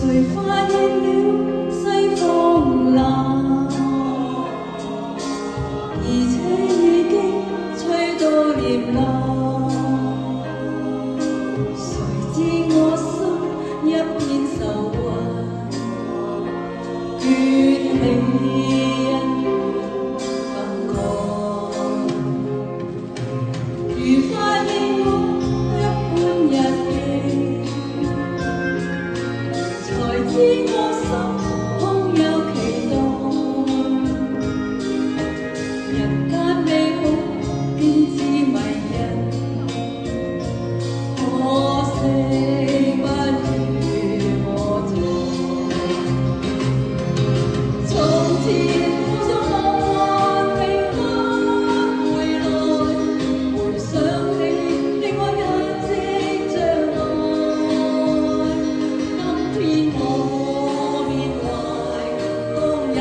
誰發現了西風冷，而且已經吹到臉冷。誰知我心一片愁雲，怨氣因緣更乾。如發現我一般日記，才知我心空有期待。人間美好偏知迷人，可惜不如我在。從前我想夢幻永不回來，回想起令我一直將來。今天我緬懷當日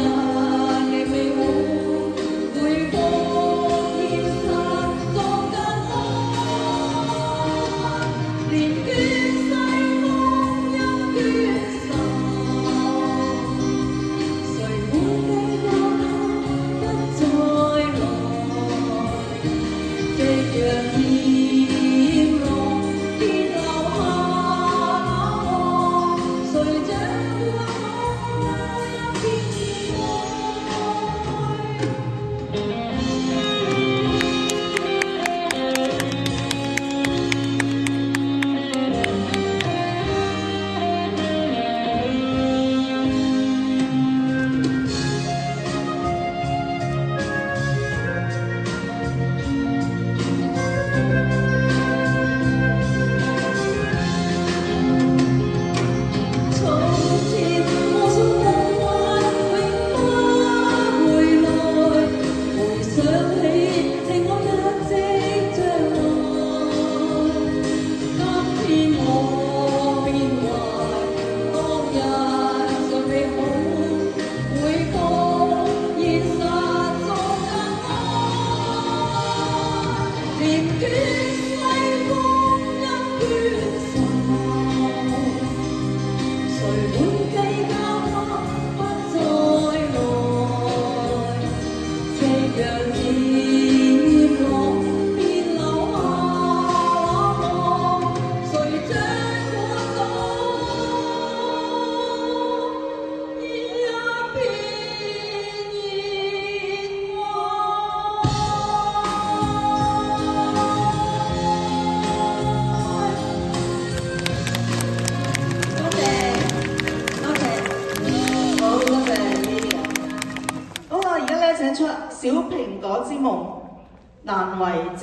嘅美好，回顧現實作緊愛，連捲西風一捲愁，誰會記得他不再來？夕陽漸落，便留下那望，誰掌管我一片請出《小蘋果之夢》，難為正。